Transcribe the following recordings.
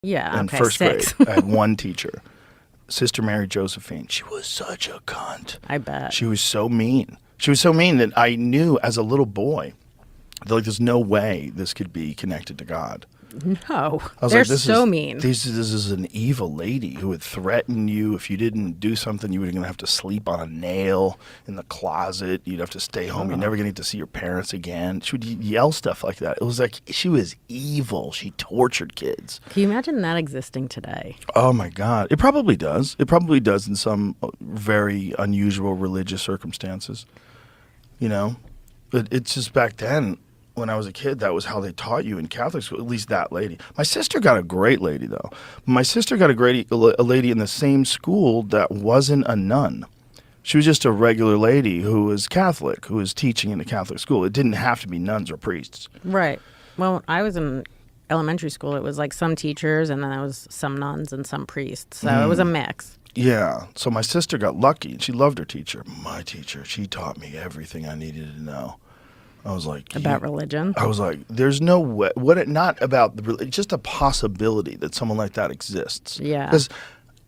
Yeah, In okay, first 6. grade, I had one teacher, Sister Mary Josephine. She was such a cunt. I bet. She was so mean. She was so mean that I knew as a little boy, that, like, there's no way this could be connected to God. No, I was they're like, this so is, mean. This is an evil lady who would threaten you if you didn't do something. You were going to have to sleep on a nail in the closet. You'd have to stay home. You're never going to get to see your parents again. She would yell stuff like that. It was like she was evil. She tortured kids. Can you imagine that existing today? Oh, my God. It probably does. It probably does in some very unusual religious circumstances. You know? But it's just back then. When I was a kid, that was how they taught you in Catholic school, at least that lady. My sister got a great lady, though. My sister got a lady in the same school that wasn't a nun. She was just a regular lady who was Catholic, who was teaching in a Catholic school. It didn't have to be nuns or priests. Right. Well, when I was in elementary school, it was like some teachers and then there was some nuns and some priests. So it was a mix. Yeah. So my sister got lucky, and she loved her teacher. My teacher, she taught me everything I needed to know. I was like, About religion? I was like, there's no way. Not about the religion, just a possibility that someone like that exists. Yeah. Because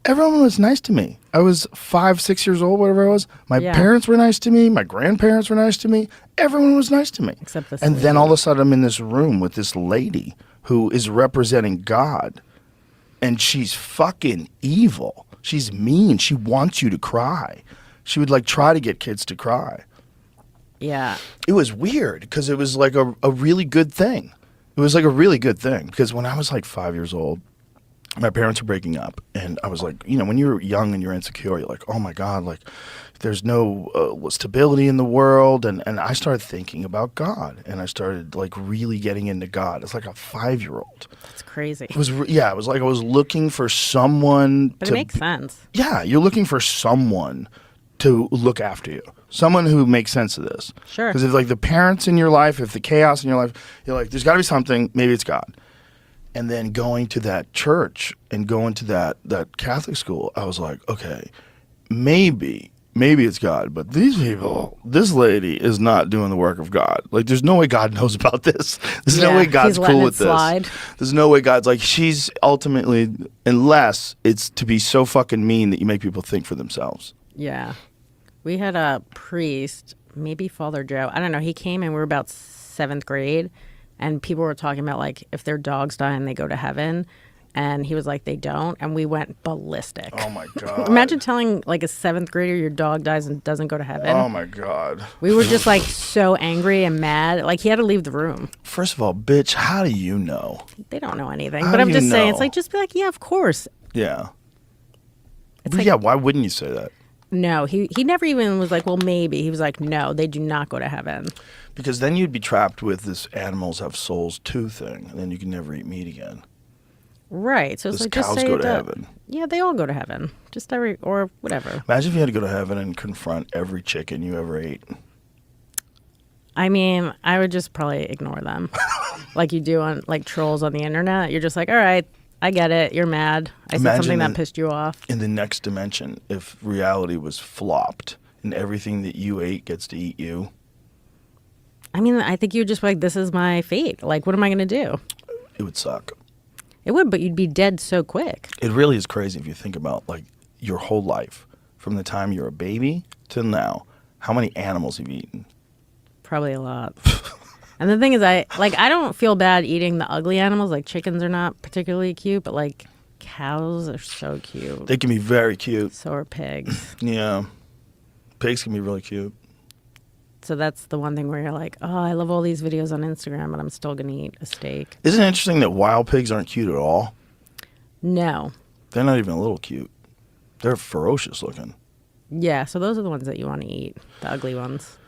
everyone was nice to me. I was 5, 6 years old, whatever I was. My parents were nice to me. My grandparents were nice to me. Everyone was nice to me. Except this And lady. then all of a sudden I'm in this room with this lady who is representing God. And she's fucking evil. She's mean. She wants you to cry. She would like try to get kids to cry. Yeah. It was weird because it was like a really good thing. It was like a really good thing because when I was like 5 years old, my parents were breaking up, and I was like, you know, when you're young and you're insecure, you're like, oh my God, like there's no stability in the world. And I started thinking about God, and I started like really getting into God. It's like a 5-year-old. That's crazy. It was, it was like I was looking for someone But it makes sense. Yeah, you're looking for someone to look after you. Someone who makes sense of this. Sure. Because if like the parents in your life, if the chaos in your life, you're like, there's got to be something, maybe it's God. And then going to that church and going to that Catholic school, I was like, okay, maybe it's God, but these people, this lady is not doing the work of God. Like, there's no way God knows about this. There's no way God's cool with this. There's no way God's like, she's ultimately, unless it's to be so fucking mean that you make people think for themselves. Yeah. We had a priest, maybe Father Joe. I don't know. He came and we were about 7th grade. And people were talking about, like, if their dogs die and they go to heaven. And he was like, they don't. And we went ballistic. Oh, my God. Imagine telling, like, a 7th grader your dog dies and doesn't go to heaven. Oh, my God. We were just, like, so angry and mad. Like, he had to leave the room. First of all, bitch, how do you know? They don't know anything. How But do I'm you just saying, know? it's like, just be like, yeah, of course. Yeah. It's like, Yeah, why wouldn't you say that? No, he never even was like, well, maybe. He was like, no, they do not go to heaven. Because then you'd be trapped with this animals have souls too thing, and then you can never eat meat again. Right. So it's Does like, just cows say go to that. heaven? Yeah, they all go to heaven. Just or whatever. Imagine if you had to go to heaven and confront every chicken you ever ate. I mean, I would just probably ignore them. Like you do on, like, trolls on the internet. You're just like, all right, I get it. You're mad. I said something that pissed you off. In the next dimension, if reality was flopped and everything that you ate gets to eat you. I mean, I think you'd just be like, this is my fate. Like, what am I going to do? It would suck. It would, but you'd be dead so quick. It really is crazy if you think about, like, your whole life. From the time you're a baby till now, how many animals have you eaten? Probably a lot. And the thing is, I don't feel bad eating the ugly animals. Like, chickens are not particularly cute, but, like, cows are so cute. They can be very cute. So are pigs. Yeah. Pigs can be really cute. So that's the one thing where you're like, oh, I love all these videos on Instagram, but I'm still going to eat a steak. Isn't it interesting that wild pigs aren't cute at all? No. They're not even a little cute. They're ferocious looking. Yeah, so those are the ones that you want to eat, the ugly ones.